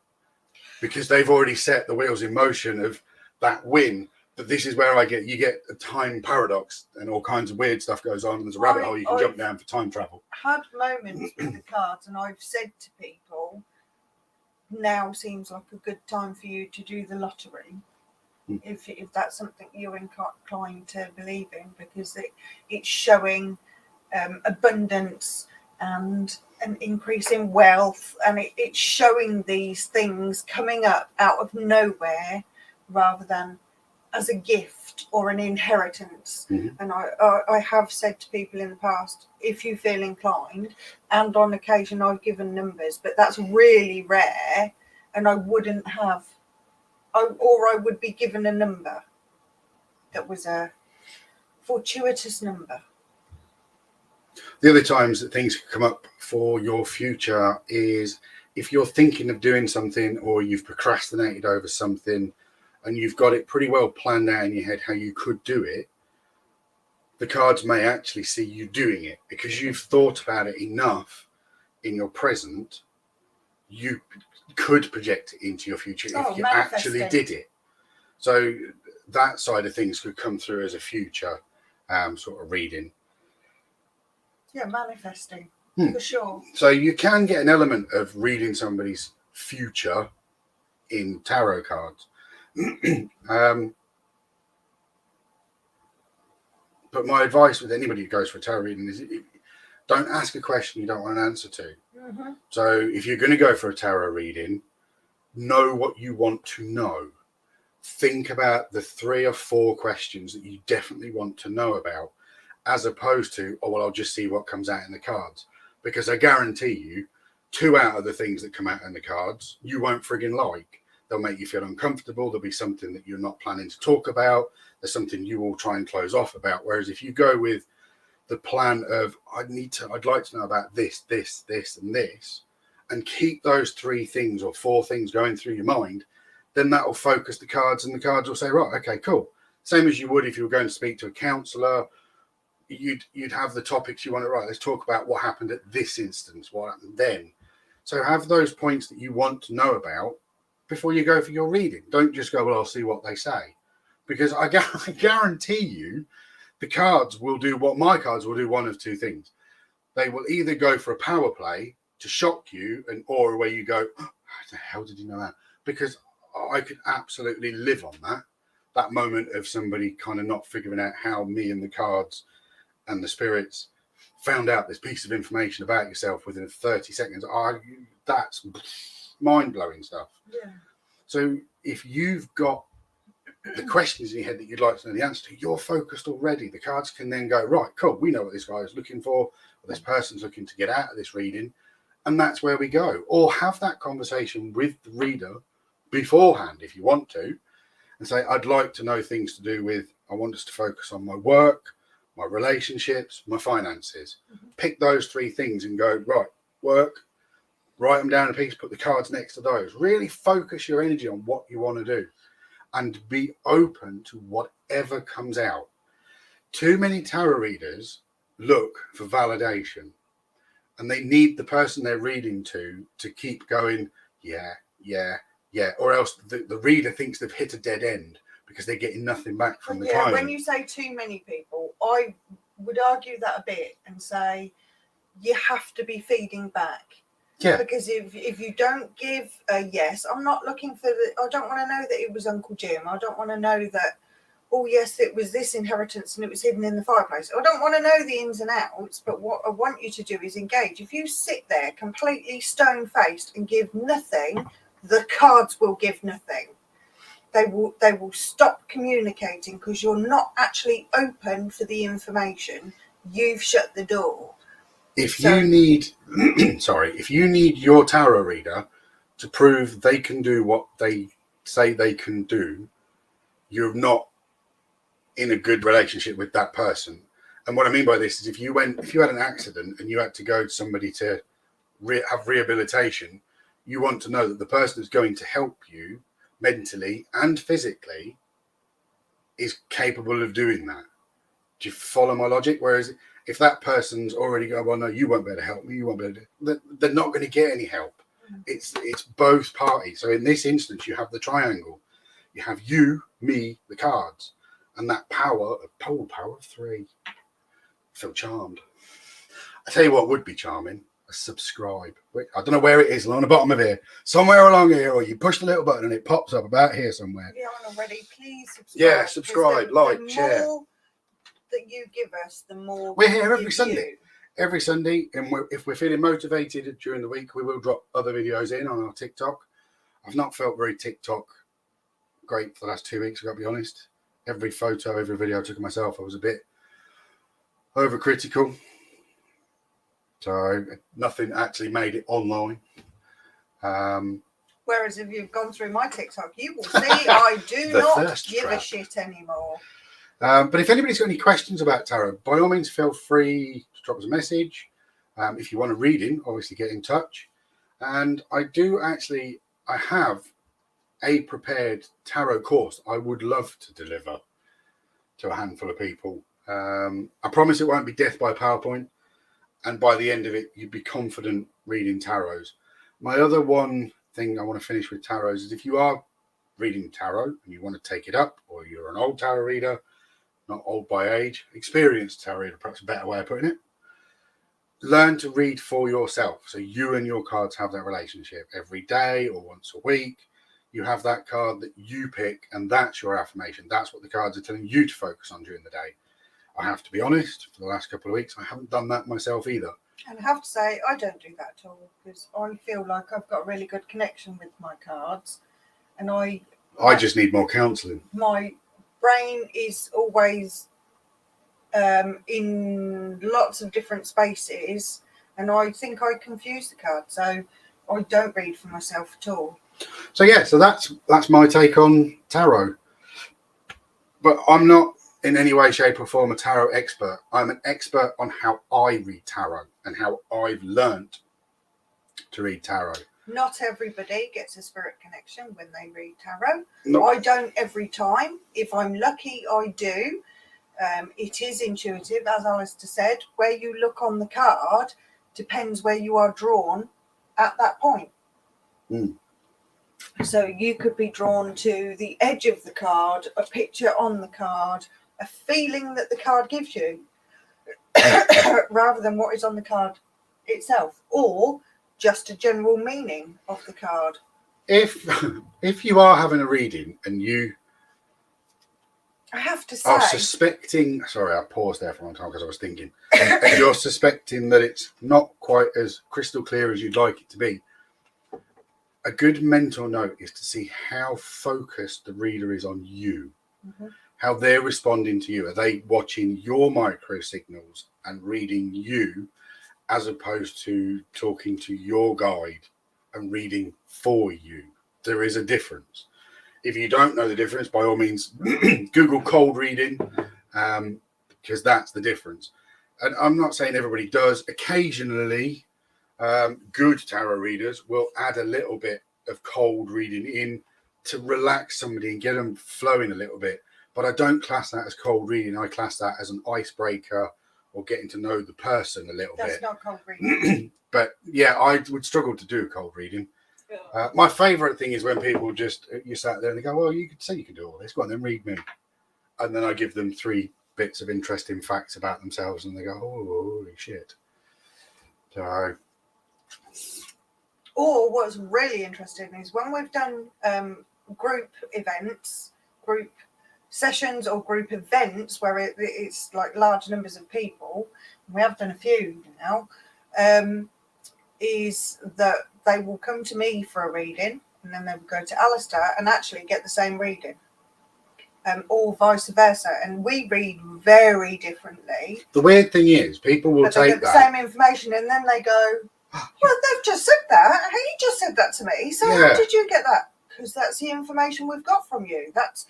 Because they've already set the wheels in motion of that win. But this is where you get a time paradox and all kinds of weird stuff goes on, and there's a rabbit hole you can jump down for time travel. Had moments with the cards, and I've said to people, now seems like a good time for you to do the lottery, if that's something you're inclined to believe in, because it's showing abundance and an increase in wealth, and it's showing these things coming up out of nowhere rather than as a gift or an inheritance. And I have said to people in the past, if you feel inclined, and on occasion I've given numbers, but that's really rare, and I wouldn't have, or I would be given a number that was a fortuitous number. The other times that things come up for your future is if you're thinking of doing something, or you've procrastinated over something and you've got it pretty well planned out in your head how you could do it, the cards may actually see you doing it because you've thought about it enough in your present. You could project it into your future if you actually did it. So that side of things could come through as a future sort of reading. Yeah, manifesting, for sure. So you can get an element of reading somebody's future in tarot cards. But my advice with anybody who goes for a tarot reading is don't ask a question you don't want an answer to. So if you're going to go for a tarot reading, know what you want to know. Think about the 3 or 4 questions that you definitely want to know about, as opposed to, oh, well, I'll just see what comes out in the cards. Because I guarantee you, 2 out of the things that come out in the cards, you won't frigging like. They'll make you feel uncomfortable. There'll be something that you're not planning to talk about. There's something you will try and close off about. Whereas if you go with the plan of, I'd like to know about this, this, this, and this, and keep those 3 things or 4 things going through your mind, then that will focus the cards, and the cards will say, right, okay, cool. Same as you would if you were going to speak to a counsellor. You'd have the topics you want to write. Let's talk about what happened at this instance, what happened then. So have those points that you want to know about before you go for your reading. Don't just go, well, I'll see what they say. Because I guarantee you the cards will do what my cards will do, one of 2 things. They will either go for a power play to shock you, or where you go, oh, how the hell did you know that? Because I could absolutely live on that moment of somebody kind of not figuring out how me and the cards and the spirits found out this piece of information about yourself within 30 seconds. That's mind-blowing stuff. Yeah. So if you've got the questions in your head that you'd like to know the answer to, you're focused already. The cards can then go, right, cool, we know what this guy is looking for, or this person's looking to get out of this reading, and that's where we go. Or have that conversation with the reader beforehand if you want to, and say, I'd like to know things to do with, I want us to focus on my work, my relationships, my finances. Pick those 3 things and go, right, work, write them down a piece, put the cards next to those. Really focus your energy on what you want to do and be open to whatever comes out. Too many tarot readers look for validation, and they need the person they're reading to keep going, yeah, or else the reader thinks they've hit a dead end because they're getting nothing back from the client. When you say too many people, I would argue that a bit and say you have to be feeding back. Yeah. Because if you don't give a yes, I'm not looking for I don't want to know that it was Uncle Jim. I don't want to know that, oh yes, it was this inheritance and it was hidden in the fireplace. I don't want to know the ins and outs, but what I want you to do is engage. If you sit there completely stone-faced and give nothing, the cards will give nothing. they will stop communicating because you're not actually open for the information. You've shut the door. If you need, if you need your tarot reader to prove they can do what they say they can do, you're not in a good relationship with that person. And what I mean by this is if you had an accident and you had to go to somebody to have rehabilitation, you want to know that the person who's going to help you mentally and physically is capable of doing that. Do you follow my logic? Whereas if that person's already going, well, no, you won't be able to help me, you won't be able to, they're not going to get any help. It's both parties. So in this instance, you have the triangle. You have you, me, the cards, and that power of 3. I feel charmed. I tell you what would be charming: a subscribe. I don't know where it is, along the bottom of here, somewhere along here, or you push the little button and it pops up about here somewhere. If you haven't already, please subscribe. Yeah, subscribe, like, share. The more that you give us, the more we're here every Sunday. Every Sunday, and if we're feeling motivated during the week, we will drop other videos in on our TikTok. I've not felt very TikTok great for the last 2 weeks, I've got to be honest. Every photo, every video I took of myself, I was a bit overcritical. So nothing actually made it online. Whereas if you've gone through my TikTok, you will see I do not give a shit anymore. But if anybody's got any questions about tarot, by all means, feel free to drop us a message. If you want a reading, obviously get in touch. And I have a prepared tarot course I would love to deliver to a handful of people. I promise it won't be death by PowerPoint. And by the end of it, you'd be confident reading tarots. My other one thing I want to finish with tarots is if you are reading tarot and you want to take it up, or you're an old tarot reader, not old by age, experienced tarot reader, perhaps a better way of putting it, learn to read for yourself. So you and your cards have that relationship every day or once a week. You have that card that you pick, and that's your affirmation. That's what the cards are telling you to focus on during the day. I have to be honest, for the last couple of weeks, I haven't done that myself either. And I have to say, I don't do that at all, because I feel like I've got a really good connection with my cards. And I just need more counselling. My brain is always in lots of different spaces, and I think I confuse the cards. So I don't read for myself at all. So yeah, so that's my take on tarot. But I'm not in any way, shape or form a tarot expert. I'm an expert on how I read tarot and how I've learnt to read tarot. Not everybody gets a spirit connection when they read tarot. No. I don't every time. If I'm lucky, I do. It is intuitive, as Alistair said. Where you look on the card depends where you are drawn at that point. So you could be drawn to the edge of the card, a picture on the card, a feeling that the card gives you, rather than what is on the card itself, or just a general meaning of the card. If you are having a reading and you I have to say, are suspecting, sorry, I paused there for a long time because I was thinking, and you're suspecting that it's not quite as crystal clear as you'd like it to be, a good mental note is to see how focused the reader is on you, how they're responding to you. Are they watching your micro signals and reading you, as opposed to talking to your guide and reading for you? There is a difference. If you don't know the difference, by all means, Google cold reading, because that's the difference. And I'm not saying everybody does. Occasionally, good tarot readers will add a little bit of cold reading in to relax somebody and get them flowing a little bit. But I don't class that as cold reading. I class that as an icebreaker or getting to know the person a little bit. That's not cold reading. But yeah, I would struggle to do cold reading. My favourite thing is when people you sat there and they go, well, you could say you can do all this. Go on, then read me. And then I give them 3 bits of interesting facts about themselves and they go, oh, holy shit. So... Or what's really interesting is when we've done group events, group sessions or group events where it's like large numbers of people, we have done a few now, is that they will come to me for a reading, and then they would go to Alistair and actually get the same reading. Or vice versa, and we read very differently. The weird thing is, people will but they take get the that. same information, and then they go, "Well, they've just said that. Hey, you just said that to me. So Yeah. how did you get that? Because that's the information we've got from you. That's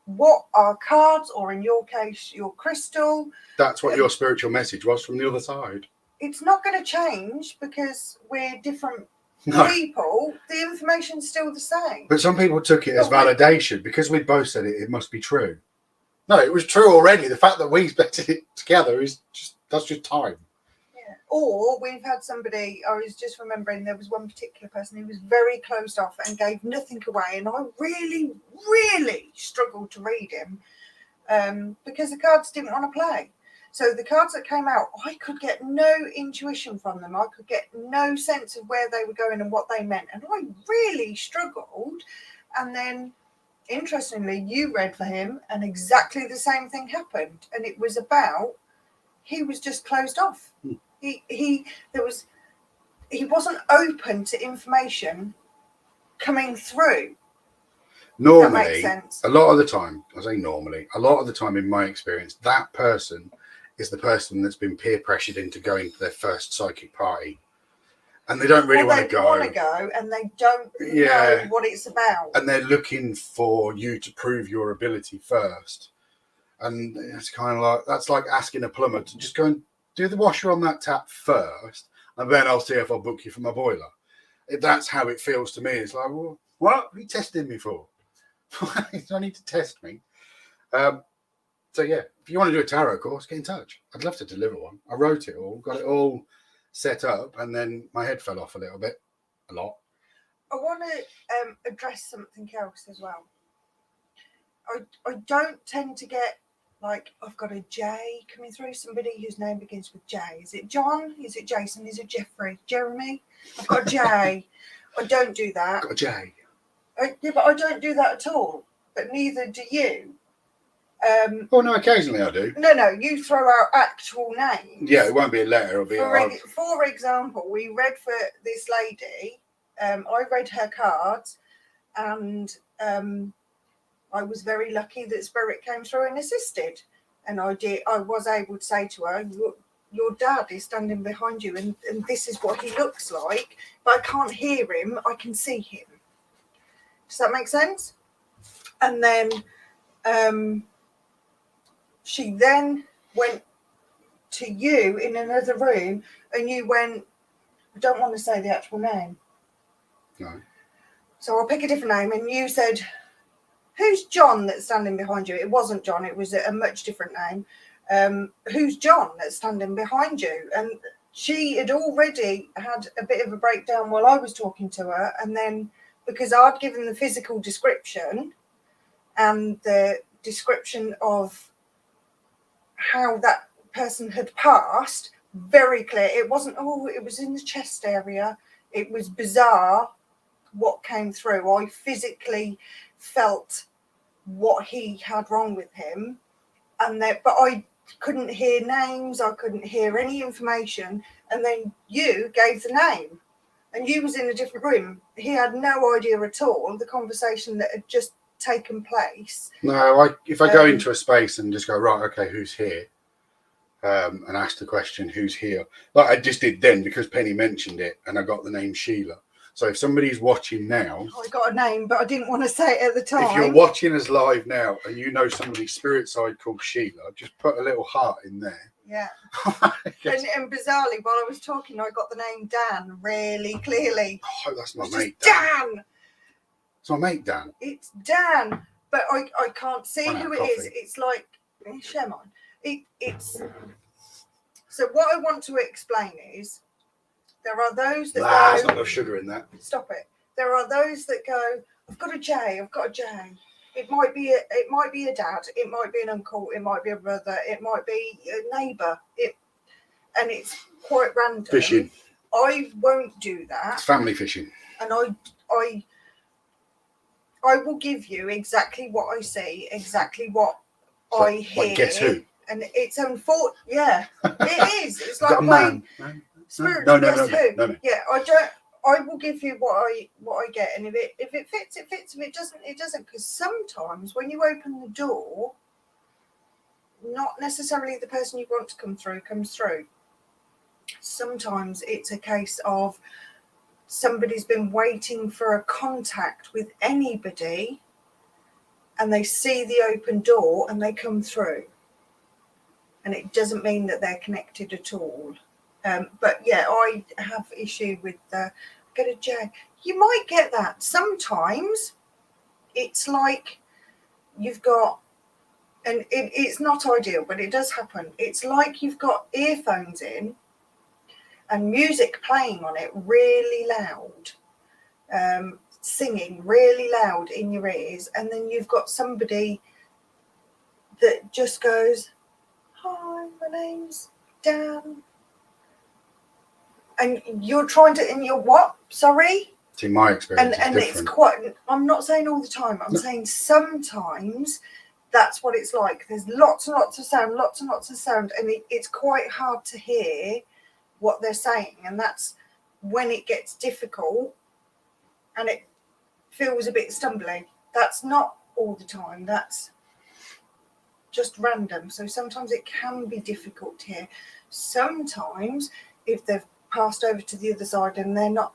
what our cards, or in your case, your crystal. That's what your spiritual message was from the other side. It's not going to change because we're different." No. People, the information's still the same. But some people took it as validation because we both said it must be true. No, it was true already. The fact that we expected it together that's just time. Yeah. Or we've had somebody, I was just remembering there was one particular person who was very closed off and gave nothing away, and I really, really struggled to read him because the cards didn't want to play. So the cards that came out, I could get no intuition from them. I could get no sense of where they were going and what they meant. And I really struggled. And then, interestingly, you read for him and exactly the same thing happened. And it was about, he was just closed off. He wasn't open to information coming through. Normally, that makes sense. a lot of the time, I say normally, a lot of the time in my experience, that person is the person that's been peer pressured into going to their first psychic party, and they don't really want to go. They want to go, and they don't know what it's about. And they're looking for you to prove your ability first. And it's kind of like, that's like asking a plumber to just go and do the washer on that tap first, and then I'll see if I'll book you for my boiler. That's how it feels to me. It's like, well, what are you testing me for? You don't need to test me. So yeah, if you want to do a tarot course, get in touch. I'd love to deliver one. I wrote it all, got it all set up, and then my head fell off a little bit, a lot. I want to address something else as well. I don't tend to get, like, I've got a J coming through, somebody whose name begins with J. Is it John? Is it Jason? Is it Jeffrey? Jeremy? I've got a J. I don't do that. Got a J. Yeah, but I don't do that at all. But neither do you. Oh no, occasionally I do. No, you throw out actual names. Yeah, it won't be a letter. It'll be for example, we read for this lady. I read her cards, and I was very lucky that Spirit came through and assisted. And I was able to say to her, your dad is standing behind you, and this is what he looks like, but I can't hear him, I can see him. Does that make sense? And then she then went to you in another room, and you went, I don't want to say the actual name. No. So I'll pick a different name, and you said, who's John that's standing behind you? It wasn't John, it was a much different name. Who's John that's standing behind you? And she had already had a bit of a breakdown while I was talking to her, and then because I'd given the physical description and the description of how that person had passed, very clear. It wasn't, it was in the chest area. It was bizarre what came through. I physically felt what he had wrong with him, but I couldn't hear names. I couldn't hear any information. And then you gave the name, and you was in a different room. He had no idea at all the conversation that had just taken place. No, if I go into a space and just go, right, okay, who's here? And ask the question, who's here? Like I just did then, because Penny mentioned it, and I got the name Sheila. So if somebody's watching now, I got a name, but I didn't want to say it at the time. If you're watching us live now and you know somebody's spirit side called Sheila, just put a little heart in there. Yeah. And bizarrely, while I was talking, I got the name Dan really clearly. Oh, that's my mate Dan. It's my mate Dan. It's Dan, but I can't see who it is. It's like, share mine. It's so what I want to explain is there are those that go, there's not enough sugar in that. Stop it. There are those that go, I've got a J. It might be a dad, it might be an uncle, it might be a brother, it might be a neighbour. And it's quite random. Fishing. I won't do that. It's family fishing. And I will give you exactly what I see, exactly what I hear. Like guess who? And it's unfortunate. Yeah, it is. It's like man. Spirit No. guess who. No. Yeah, I don't. I will give you what I get, and if it fits, it fits. If it doesn't, it doesn't. Because sometimes when you open the door, not necessarily the person you want to come through comes through. Sometimes it's a case of somebody's been waiting for a contact with anybody, and they see the open door and they come through, and it doesn't mean that they're connected at all. But yeah, I have issue with get a jag. You might get that sometimes. It's like you've got, and it's not ideal, but it does happen. It's like you've got earphones in and music playing on it really loud, singing really loud in your ears, and then you've got somebody that just goes, "Hi, my name's Dan." And you're trying to, and you're what? Sorry? See, my experience And is it's different. quite, I'm not saying all the time, I'm saying sometimes that's what it's like. There's lots and lots of sound, and it's quite hard to hear what they're saying. And that's when it gets difficult and it feels a bit stumbly. That's not all the time. That's just random. So sometimes it can be difficult to hear. Sometimes if they've passed over to the other side and they're not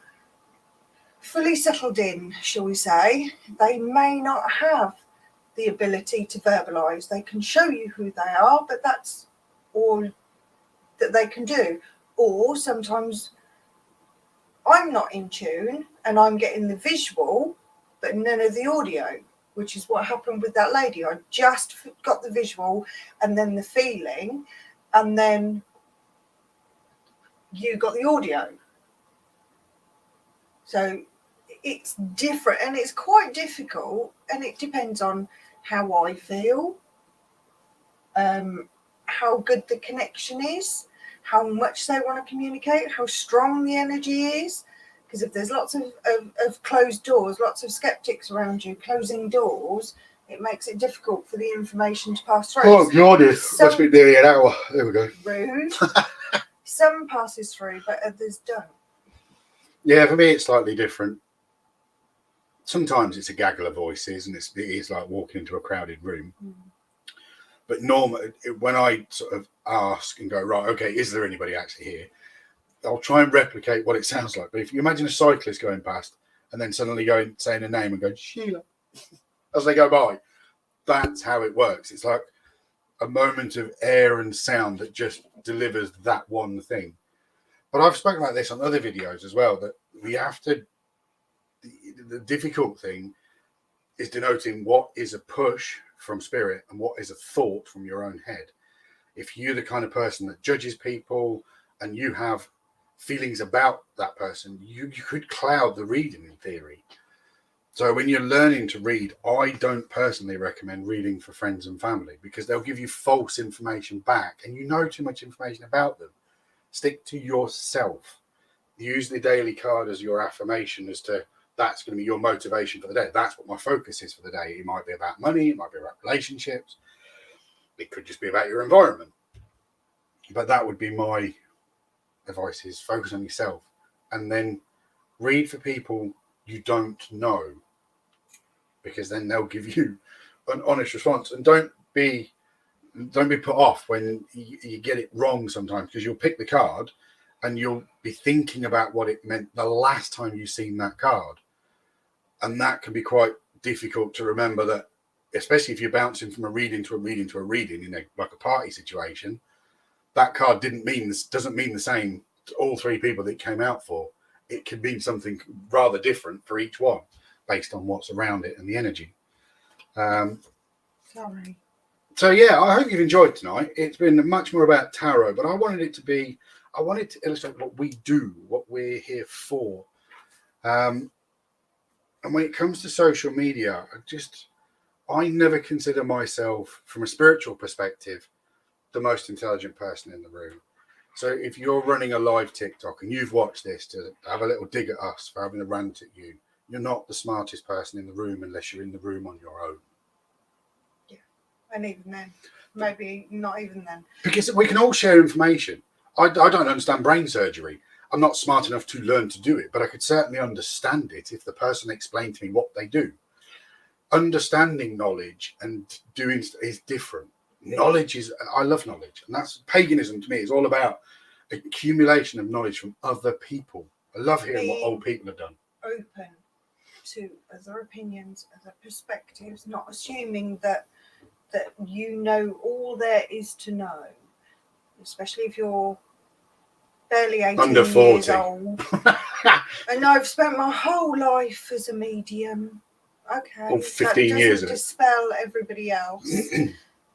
fully settled in, shall we say, they may not have the ability to verbalise. They can show you who they are, but that's all that they can do. Or sometimes I'm not in tune and I'm getting the visual, but none of the audio, which is what happened with that lady. I just got the visual and then the feeling, and then you got the audio. So it's different, and it's quite difficult, and it depends on how I feel, how good the connection is, how much they want to communicate, how strong the energy is. Because if there's lots of closed doors, lots of skeptics around you closing doors, it makes it difficult for the information to pass through. Oh, God, must be nearly an hour. There we go. Rude. Some passes through, but others don't. Yeah, for me, it's slightly different. Sometimes it's a gaggle of voices, and it is like walking into a crowded room. Mm. But normally, when I sort of ask and go, right, okay, is there anybody actually here? I'll try and replicate what it sounds like. But if you imagine a cyclist going past and then suddenly going saying a name and going, Sheila, as they go by, that's how it works. It's like a moment of air and sound that just delivers that one thing. But I've spoken about this on other videos as well, that we have to, the difficult thing is denoting what is a push from spirit and what is a thought from your own head. If you're the kind of person that judges people and you have feelings about that person, you could cloud the reading in theory. So when you're learning to read, I don't personally recommend reading for friends and family, because they'll give you false information back and you know too much information about them. Stick to yourself. Use the daily card as your affirmation as to that's going to be your motivation for the day. That's what my focus is for the day. It might be about money. It might be about relationships. It could just be about your environment. But that would be my advice, is focus on yourself and then read for people you don't know, because then they'll give you an honest response. And don't be put off when you get it wrong sometimes, because you'll pick the card and you'll be thinking about what it meant the last time you've seen that card. And that can be quite difficult to remember, that especially if you're bouncing from a reading to a reading to a reading in like a party situation, that card doesn't mean the same to all three people that it came out for. It could mean something rather different for each one based on what's around it and the energy. Sorry. So yeah, I hope you've enjoyed tonight. It's been much more about tarot, but I wanted to illustrate what we do, what we're here for. And when it comes to social media, I never consider myself, from a spiritual perspective, the most intelligent person in the room. So if you're running a live TikTok and you've watched this to have a little dig at us for having a rant at you, you're not the smartest person in the room unless you're in the room on your own. Yeah, and even then, maybe not even then. Because we can all share information. I don't understand brain surgery. I'm not smart enough to learn to do it, but I could certainly understand it if the person explained to me what they do. Understanding knowledge and doing is different. Knowledge is, I love knowledge, and that's paganism to me. It's all about accumulation of knowledge from other people. I love hearing what old people have done. Open to other opinions, other perspectives, not assuming that you know all there is to know, especially if you're barely 18 Under 40 years old. And I've spent my whole life as a medium. Okay, or 15 years doesn't dispel everybody else.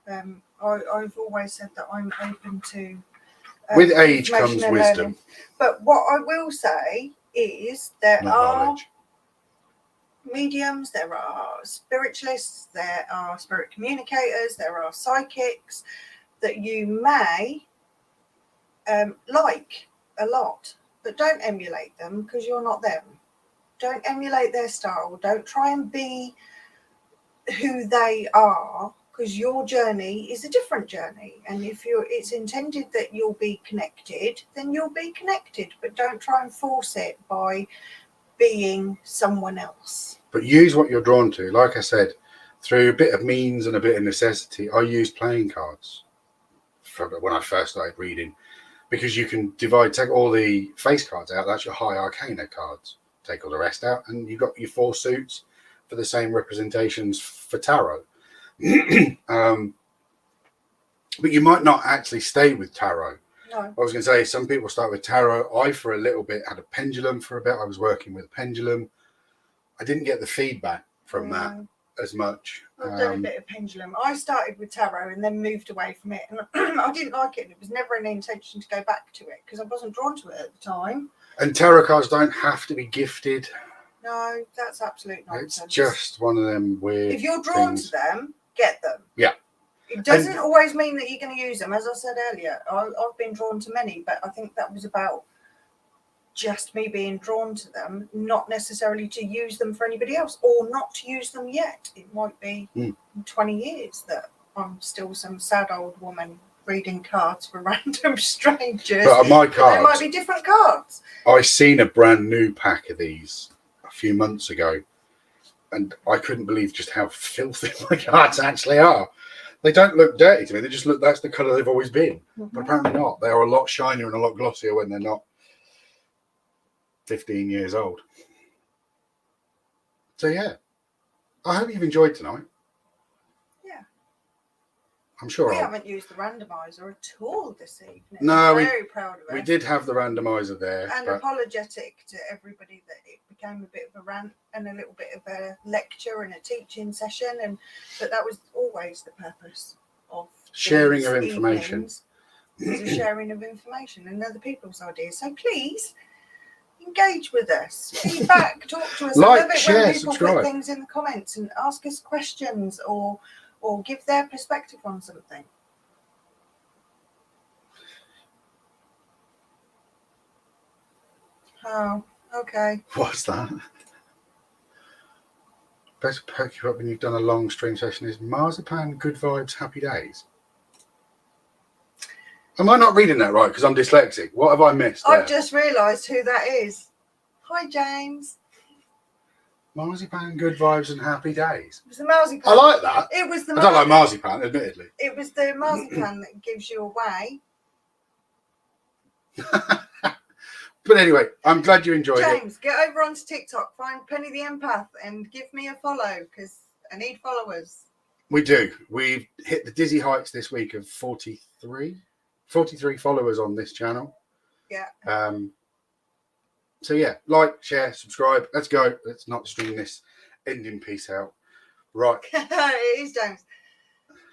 I've always said that I'm open to with age comes wisdom, learning. But what I will say is there are knowledge. Mediums, there are spiritualists, there are spirit communicators, there are psychics that you may like a lot, but don't emulate them because you're not them. Don't emulate their style. Don't try and be who they are, because your journey is a different journey. And if it's intended that you'll be connected, then you'll be connected. But don't try and force it by being someone else. But use what you're drawn to. Like I said, through a bit of means and a bit of necessity, I used playing cards when I first started reading, because you can take all the face cards out. That's your high arcana cards. Take all the rest out, and you've got your 4 suits for the same representations for tarot. But you might not actually stay with tarot. No. I was going to say, some people start with tarot. I, for a little bit, had a pendulum for a bit. I was working with a pendulum. I didn't get the feedback from that as much. I've done a bit of pendulum. I started with tarot and then moved away from it. And I didn't like it. It was never an intention to go back to it because I wasn't drawn to it at the time. And tarot cards don't have to be gifted. No, that's absolute nonsense. It's just one of them weird If you're drawn things. to them, get them. Yeah. It doesn't always mean that you're going to use them. As I said earlier, I've been drawn to many, but I think that was about just me being drawn to them, not necessarily to use them for anybody else or not to use them yet. It might be 20 years that I'm still some sad old woman reading cards for random strangers. But my cards, there might be different cards. I seen a brand new pack of these a few months ago, and I couldn't believe just how filthy my cards actually are. They don't look dirty to me. They just look, that's the colour they've always been. But apparently not. They are a lot shinier and a lot glossier when they're not 15 years old. So yeah, I hope you've enjoyed tonight. Yeah. I'm sure we haven't used the randomizer at all this evening. No, I'm very proud of it. We did have the randomizer there. And apologetic to everybody that it became a bit of a rant and a little bit of a lecture and a teaching session, but that was always the purpose of sharing of information. It was a sharing of information and other people's ideas. So please engage with us, feedback, talk to us. Like, I love it share, when people subscribe. put things in the comments and ask us questions or give their perspective on something. Oh, okay. What's that? Best perk you up when you've done a long stream session is marzipan, good vibes, happy days. Am I not reading that right? Because I'm dyslexic. What have I missed there? I've just realised who that is. Hi, James. Marzipan, good vibes, and happy days. It was the marzipan. I like that. It was the I don't like marzipan, admittedly. It was the marzipan that gives you away. But anyway, I'm glad you enjoyed it. James, get over onto TikTok, find Penny the Empath, and give me a follow because I need followers. We do. We've hit the dizzy heights this week of 43 followers on this channel. Yeah. So yeah, like, share, subscribe. Let's go. Let's not string this ending piece out. Right. It is James.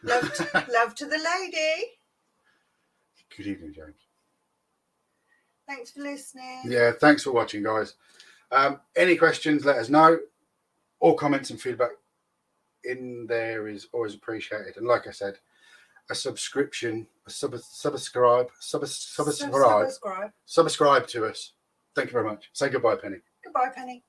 Love to the lady. Good evening, James. Thanks for listening. Yeah, thanks for watching, guys. Any questions, let us know. All comments and feedback in there is always appreciated. And like I said, a subscription, subscribe to us. Thank you very much. Say goodbye, Penny. Goodbye, Penny.